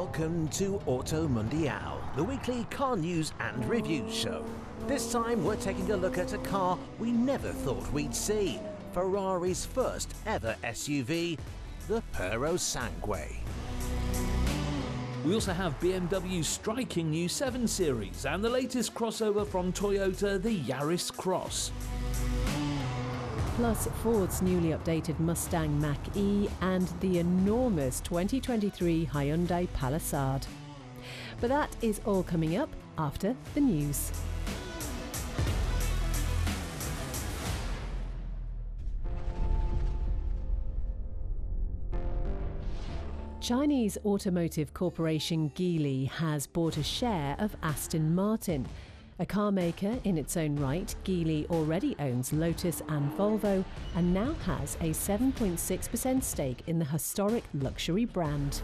Welcome to Auto Mundial, the weekly car news and reviews show. This time we're taking a look at a car we never thought we'd see. Ferrari's first ever SUV, the Purosangue. We also have BMW's striking new 7 Series and the latest crossover from Toyota, the Yaris Cross. Plus Ford's newly updated Mustang Mach-E and the enormous 2023 Hyundai Palisade. But that is all coming up after the news. Chinese automotive corporation Geely has bought a share of Aston Martin. A car maker in its own right, Geely already owns Lotus and Volvo and now has a 7.6% stake in the historic luxury brand.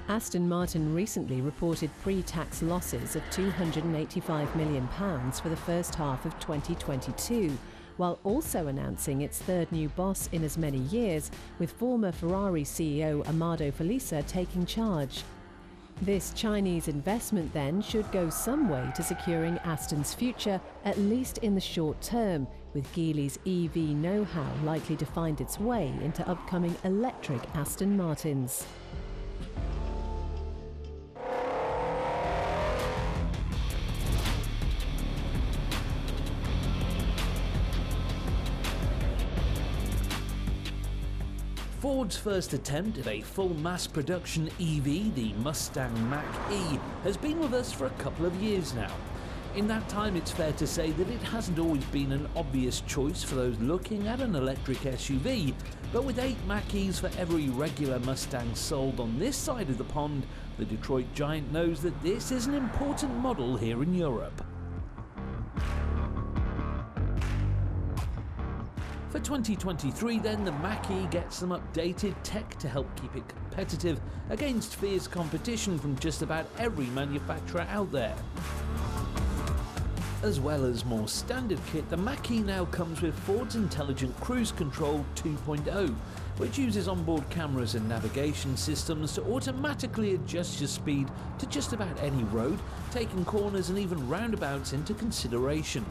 Aston Martin recently reported pre-tax losses of £285 million for the first half of 2022, while also announcing its third new boss in as many years, with former Ferrari CEO Amado Felice taking charge. This Chinese investment then should go some way to securing Aston's future, at least in the short term, with Geely's EV know-how likely to find its way into upcoming electric Aston Martins. Ford's first attempt at a full mass production EV, the Mustang Mach-E, has been with us for a couple of years now. In that time, it's fair to say that it hasn't always been an obvious choice for those looking at an electric SUV, but with 8 Mach-Es for every regular Mustang sold on this side of the pond, the Detroit giant knows that this is an important model here in Europe. For 2023 then, the Mach-E gets some updated tech to help keep it competitive against fierce competition from just about every manufacturer out there. As well as more standard kit, the Mach-E now comes with Ford's Intelligent Cruise Control 2.0, which uses onboard cameras and navigation systems to automatically adjust your speed to just about any road, taking corners and even roundabouts into consideration.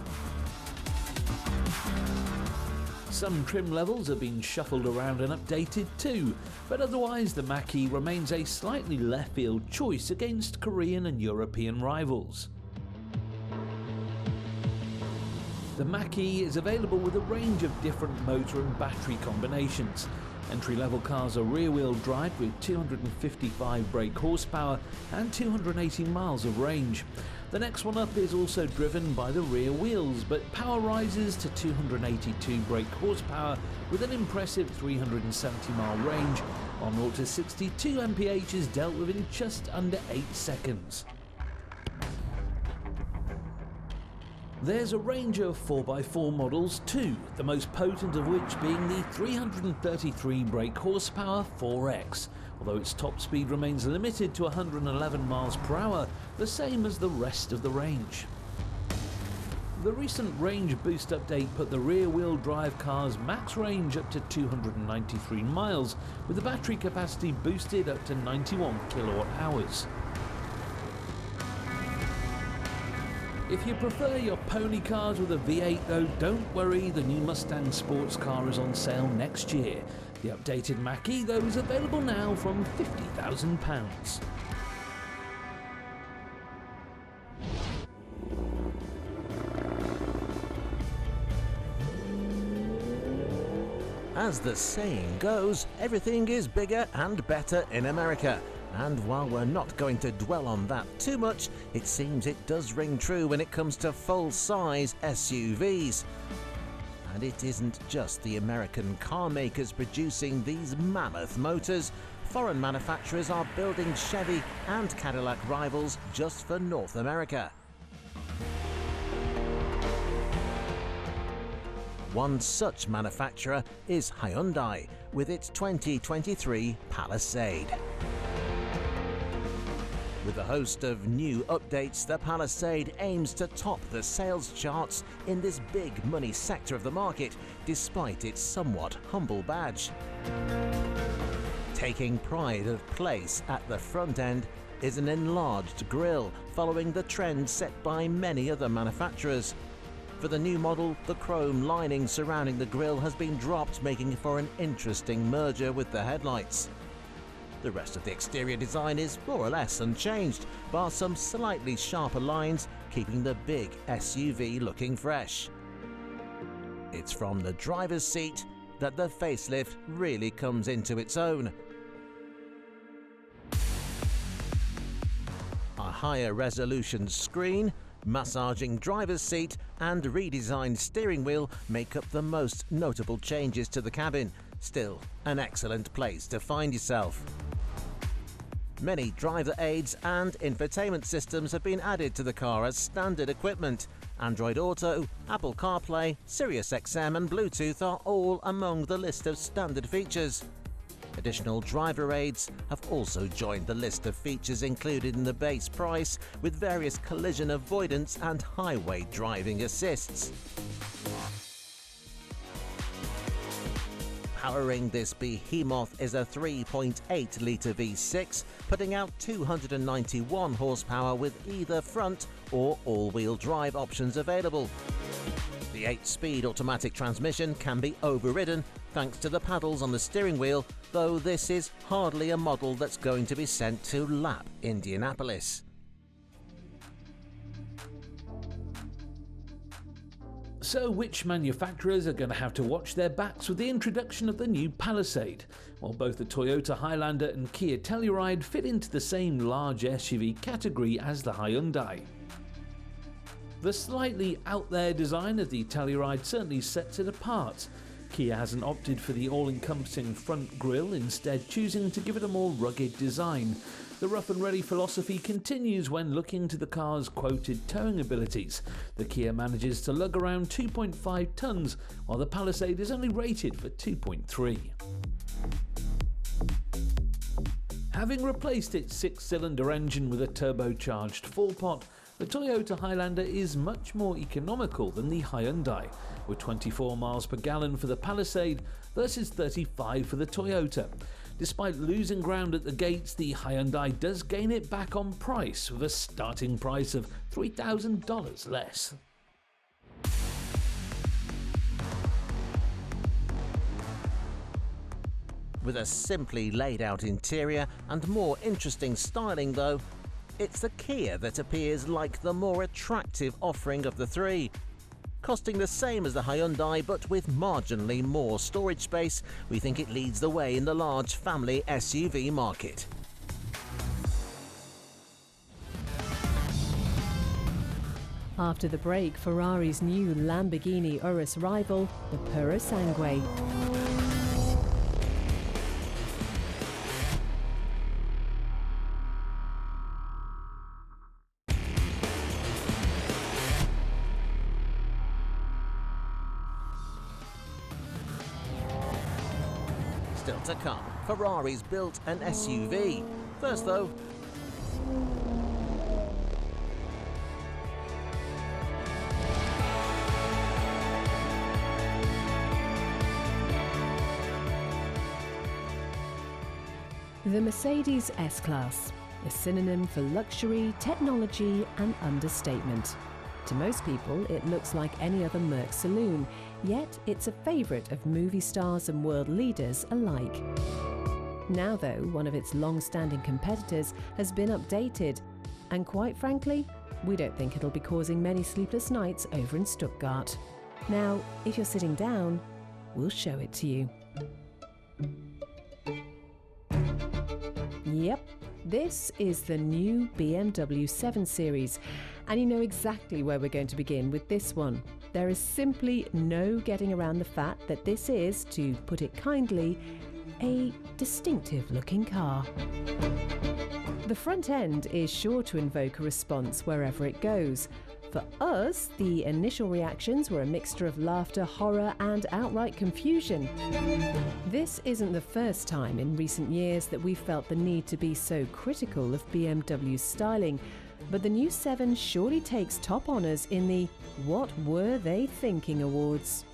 Some trim levels have been shuffled around and updated too, but otherwise the Mach-E remains a slightly left-field choice against Korean and European rivals. The Mach-E is available with a range of different motor and battery combinations. Entry-level cars are rear-wheel drive with 255 brake horsepower and 280 miles of range. The next one up is also driven by the rear wheels, but power rises to 282 brake horsepower with an impressive 370 mile range, while 0 to 62 mph is dealt with in just under 8 seconds. There's a range of 4x4 models too, the most potent of which being the 333 brake horsepower 4X, although its top speed remains limited to 111 miles per hour, the same as the rest of the range. The recent range boost update put the rear-wheel drive car's max range up to 293 miles, with the battery capacity boosted up to 91 kilowatt hours. If you prefer your pony cars with a V8 though, don't worry, the new Mustang sports car is on sale next year. The updated Mach-E though is available now from £50,000. As the saying goes, everything is bigger and better in America. And while we're not going to dwell on that too much, it seems it does ring true when it comes to full-size SUVs. And it isn't just the American car makers producing these mammoth motors. Foreign manufacturers are building Chevy and Cadillac rivals just for North America. One such manufacturer is Hyundai with its 2023 Palisade. With a host of new updates, the Palisade aims to top the sales charts in this big money sector of the market, despite its somewhat humble badge. Taking pride of place at the front end, is an enlarged grille, following the trend set by many other manufacturers. For the new model, the chrome lining surrounding the grille has been dropped, making for an interesting merger with the headlights. The rest of the exterior design is more or less unchanged, bar some slightly sharper lines, keeping the big SUV looking fresh. It's from the driver's seat that the facelift really comes into its own. A higher resolution screen, massaging driver's seat and redesigned steering wheel make up the most notable changes to the cabin. Still, an excellent place to find yourself. Many driver aids and infotainment systems have been added to the car as standard equipment. Android Auto, Apple CarPlay, Sirius XM and Bluetooth are all among the list of standard features. Additional driver aids have also joined the list of features included in the base price, with various collision avoidance and highway driving assists. Powering this behemoth is a 3.8-litre V6, putting out 291 horsepower with either front or all-wheel drive options available. The 8-speed automatic transmission can be overridden thanks to the paddles on the steering wheel, though this is hardly a model that's going to be sent to lap Indianapolis. So which manufacturers are going to have to watch their backs with the introduction of the new Palisade? While both the Toyota Highlander and Kia Telluride fit into the same large SUV category as the Hyundai. The slightly out-there design of the Telluride certainly sets it apart. Kia hasn't opted for the all-encompassing front grille, instead choosing to give it a more rugged design. The rough and ready philosophy continues when looking to the car's quoted towing abilities. The Kia manages to lug around 2.5 tonnes, while the Palisade is only rated for 2.3. Having replaced its 6-cylinder engine with a turbocharged 4-pot, the Toyota Highlander is much more economical than the Hyundai, with 24 miles per gallon for the Palisade versus 35 for the Toyota. Despite losing ground at the gates, the Hyundai does gain it back on price, with a starting price of $3,000 less. With a simply laid out interior and more interesting styling though, it's the Kia that appears like the more attractive offering of the three. Costing the same as the Hyundai but with marginally more storage space, we think it leads the way in the large family SUV market. After the break, Ferrari's new Lamborghini Urus rival, the Purosangue. Still to come, Ferrari's built an SUV. First though, the Mercedes S-Class, a synonym for luxury, technology and understatement. To most people, it looks like any other Merc saloon, yet it's a favourite of movie stars and world leaders alike. Now though, one of its long-standing competitors has been updated, and quite frankly, we don't think it'll be causing many sleepless nights over in Stuttgart. Now, if you're sitting down, we'll show it to you. Yep, this is the new BMW 7 Series, and you know exactly where we're going to begin with this one. There is simply no getting around the fact that this is, to put it kindly, a distinctive looking car. The front end is sure to invoke a response wherever it goes. For us, the initial reactions were a mixture of laughter, horror and outright confusion. This isn't the first time in recent years that we've felt the need to be so critical of BMW's styling, but the new 7 surely takes top honours in the What Were They Thinking Awards.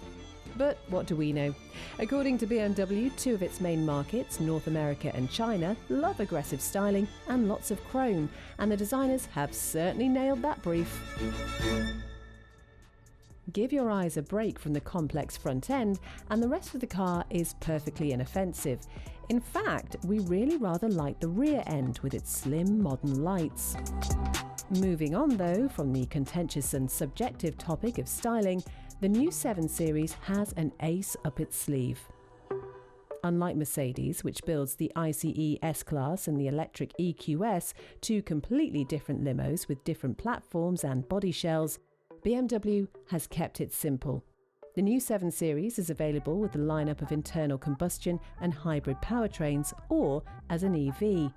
But what do we know? According to BMW, two of its main markets, North America and China, love aggressive styling and lots of chrome, and the designers have certainly nailed that brief. Give your eyes a break from the complex front end, and the rest of the car is perfectly inoffensive. In fact, we really rather like the rear end with its slim modern lights. Moving on though from the contentious and subjective topic of styling, the new 7 Series has an ace up its sleeve. Unlike Mercedes, which builds the ICE S-Class and the electric EQS, two completely different limos with different platforms and body shells, BMW has kept it simple. The new 7 Series is available with a lineup of internal combustion and hybrid powertrains, or as an EV.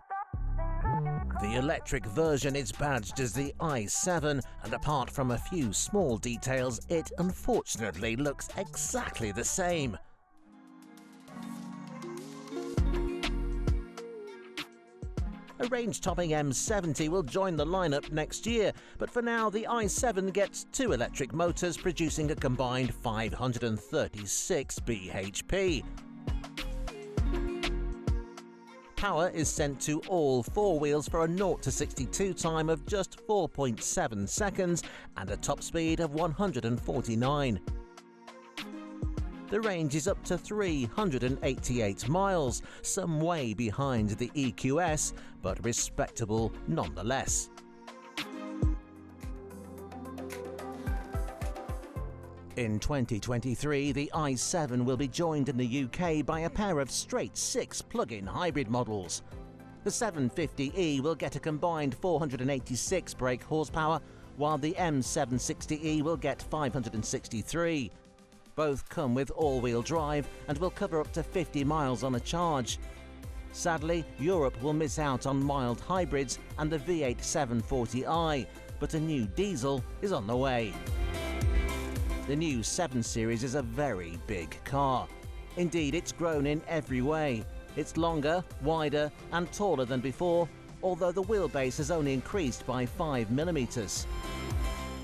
The electric version is badged as the i7, and apart from a few small details, it unfortunately looks exactly the same. A range-topping M70 will join the lineup next year, but for now the i7 gets 2 electric motors producing a combined 536 bhp. Power is sent to all 4 wheels for a 0 to 62 time of just 4.7 seconds and a top speed of 149. The range is up to 388 miles, some way behind the EQS, but respectable nonetheless. In 2023, the i7 will be joined in the UK by a pair of straight-six plug-in hybrid models. The 750e will get a combined 486 brake horsepower, while the M760e will get 563. Both come with all-wheel drive and will cover up to 50 miles on a charge. Sadly, Europe will miss out on mild hybrids and the V8 740i, but a new diesel is on the way. The new 7 Series is a very big car. Indeed, it's grown in every way. It's longer, wider and taller than before, although the wheelbase has only increased by 5mm.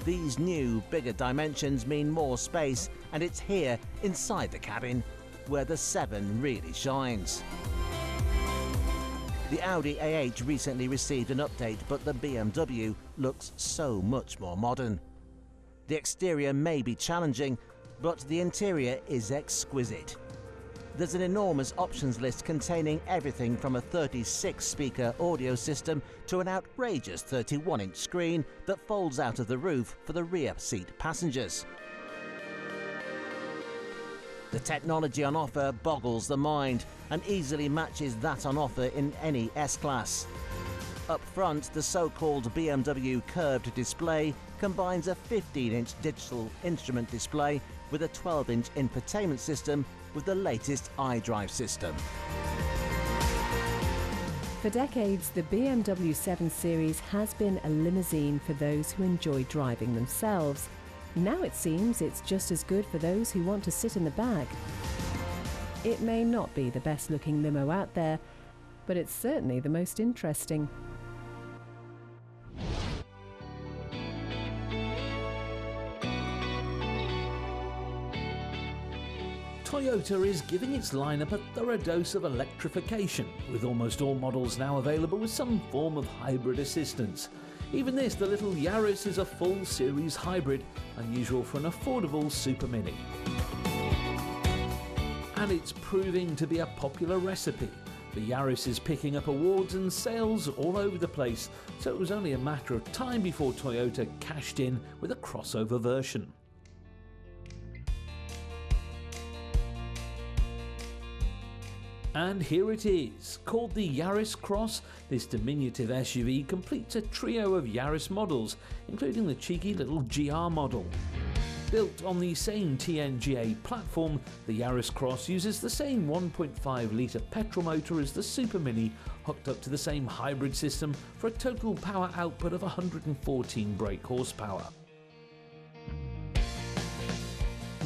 These new, bigger dimensions mean more space, and it's here, inside the cabin, where the 7 really shines. The Audi A8 recently received an update, but the BMW looks so much more modern. The exterior may be challenging, but the interior is exquisite. There's an enormous options list containing everything from a 36-speaker audio system to an outrageous 31-inch screen that folds out of the roof for the rear seat passengers. The technology on offer boggles the mind and easily matches that on offer in any S-Class. Up front, the so-called BMW curved display combines a 15-inch digital instrument display with a 12-inch infotainment system with the latest iDrive system. For decades, the BMW 7 Series has been a limousine for those who enjoy driving themselves. Now it seems it's just as good for those who want to sit in the back. It may not be the best-looking limo out there, but it's certainly the most interesting. Toyota is giving its lineup a thorough dose of electrification, with almost all models now available with some form of hybrid assistance. Even this, the little Yaris, is a full series hybrid, unusual for an affordable super mini. And it's proving to be a popular recipe. The Yaris is picking up awards and sales all over the place, so it was only a matter of time before Toyota cashed in with a crossover version. And here it is. Called the Yaris Cross, this diminutive SUV completes a trio of Yaris models, including the cheeky little GR model. Built on the same TNGA platform, the Yaris Cross uses the same 1.5-litre petrol motor as the Super Mini, hooked up to the same hybrid system for a total power output of 114 brake horsepower.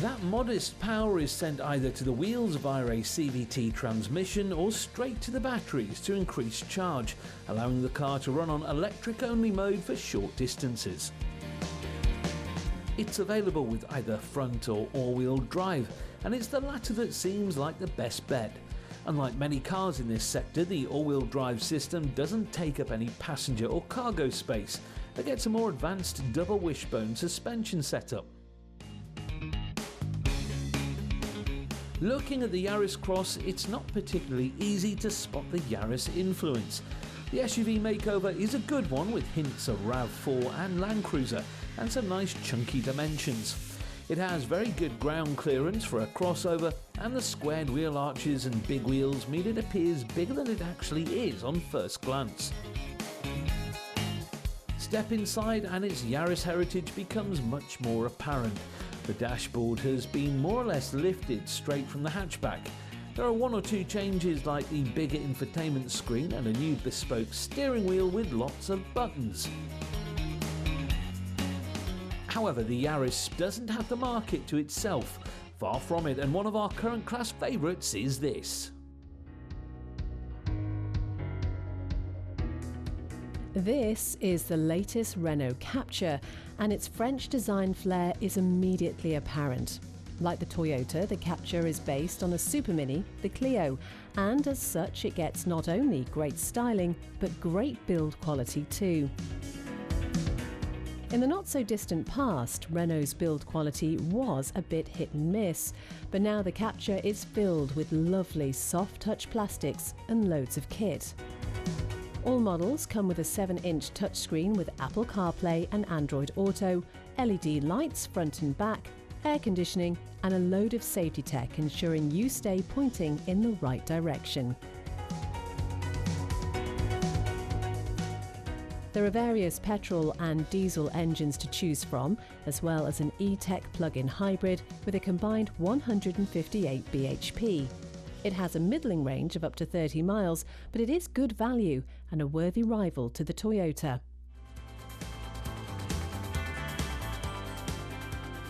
That modest power is sent either to the wheels via a CVT transmission or straight to the batteries to increase charge, allowing the car to run on electric-only mode for short distances. It's available with either front or all-wheel drive, and it's the latter that seems like the best bet. Unlike many cars in this sector, the all-wheel drive system doesn't take up any passenger or cargo space. It gets a more advanced double wishbone suspension setup. Looking at the Yaris Cross, it's not particularly easy to spot the Yaris influence. The SUV makeover is a good one with hints of RAV4 and Land Cruiser and some nice chunky dimensions. It has very good ground clearance for a crossover, and the squared wheel arches and big wheels mean it appears bigger than it actually is on first glance. Step inside and its Yaris heritage becomes much more apparent. The dashboard has been more or less lifted straight from the hatchback. There are one or two changes like the bigger infotainment screen and a new bespoke steering wheel with lots of buttons. However, the Yaris doesn't have the market to itself. Far from it, and one of our current class favourites is this. This is the latest Renault Captur, and its French design flair is immediately apparent. Like the Toyota, the Captur is based on a Super Mini, the Clio, and as such it gets not only great styling, but great build quality too. In the not-so-distant past, Renault's build quality was a bit hit and miss, but now the Captur is filled with lovely soft-touch plastics and loads of kit. All models come with a 7-inch touchscreen with Apple CarPlay and Android Auto, LED lights front and back, air conditioning, and a load of safety tech ensuring you stay pointing in the right direction. There are various petrol and diesel engines to choose from, as well as an E-Tech plug-in hybrid with a combined 158 bhp. It has a middling range of up to 30 miles, but it is good value and a worthy rival to the Toyota.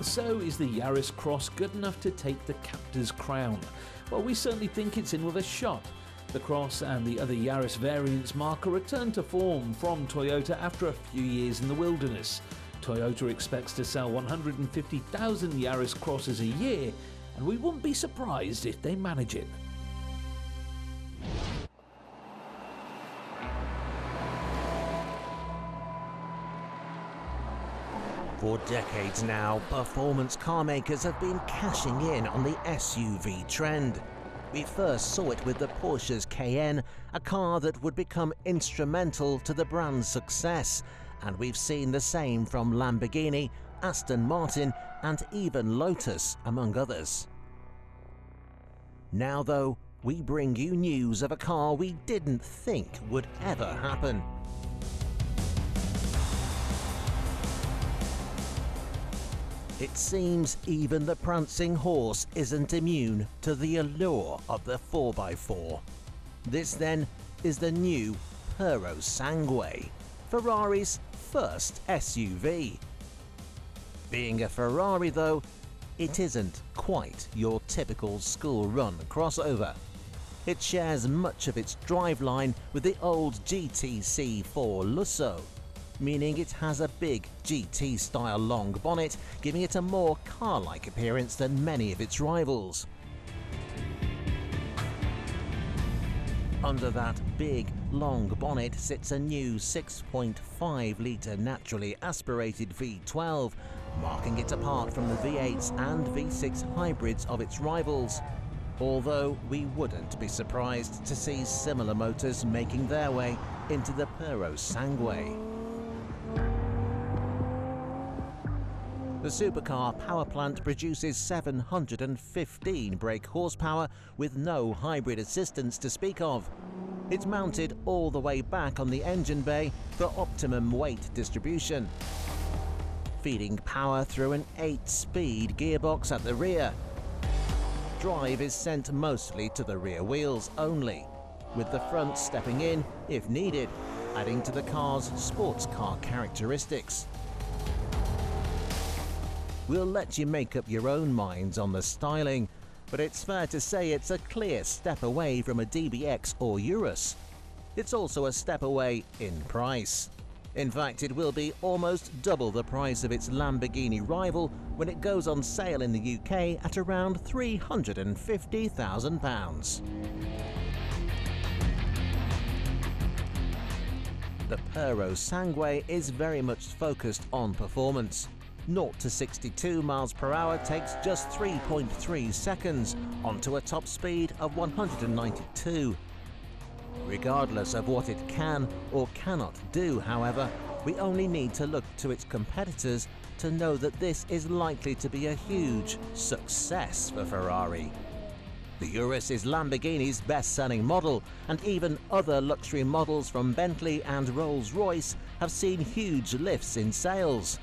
So is the Yaris Cross good enough to take the Captur's crown? Well, we certainly think it's in with a shot. The Cross and the other Yaris variants mark a return to form from Toyota after a few years in the wilderness. Toyota expects to sell 150,000 Yaris Crosses a year, and we wouldn't be surprised if they manage it. For decades now, performance car makers have been cashing in on the SUV trend. We first saw it with the Porsche's Cayenne, a car that would become instrumental to the brand's success, and we've seen the same from Lamborghini, Aston Martin, and even Lotus, among others. Now though, we bring you news of a car we didn't think would ever happen. It seems even the prancing horse isn't immune to the allure of the 4x4. This then is the new Purosangue, Ferrari's first SUV. Being a Ferrari though, it isn't quite your typical school-run crossover. It shares much of its driveline with the old GTC4 Lusso, meaning it has a big GT-style long bonnet, giving it a more car-like appearance than many of its rivals. Under that big, long bonnet sits a new 6.5-litre naturally aspirated V12, marking it apart from the V8s and V6 hybrids of its rivals. Although we wouldn't be surprised to see similar motors making their way into the Purosangue. The supercar power plant produces 715 brake horsepower with no hybrid assistance to speak of. It's mounted all the way back on the engine bay for optimum weight distribution, feeding power through an 8-speed gearbox at the rear. Drive is sent mostly to the rear wheels only, with the front stepping in if needed, adding to the car's sports car characteristics. We'll let you make up your own minds on the styling, but it's fair to say it's a clear step away from a DBX or Urus. It's also a step away in price. In fact, it will be almost double the price of its Lamborghini rival when it goes on sale in the UK at around £350,000. The Purosangue is very much focused on performance. 0 to 62 miles per hour takes just 3.3 seconds, onto a top speed of 192. Regardless of what it can or cannot do, however, we only need to look to its competitors to know that this is likely to be a huge success for Ferrari. The Yaris is Lamborghini's best-selling model, and even other luxury models from Bentley and Rolls-Royce have seen huge lifts in sales.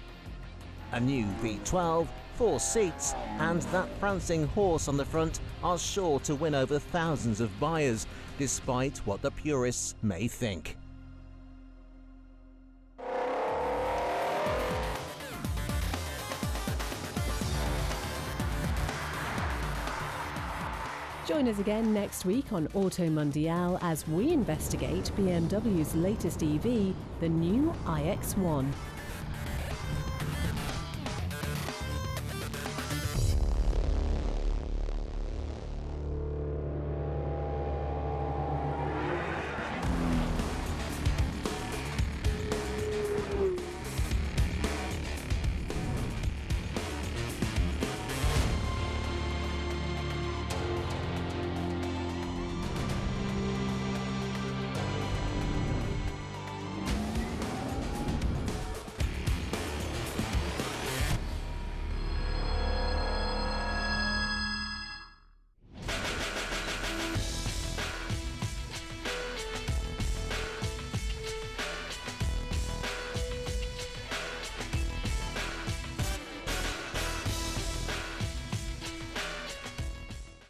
A new V12, 4 seats, and that prancing horse on the front are sure to win over thousands of buyers, despite what the purists may think. Join us again next week on Auto Mundial as we investigate BMW's latest EV, the new iX1.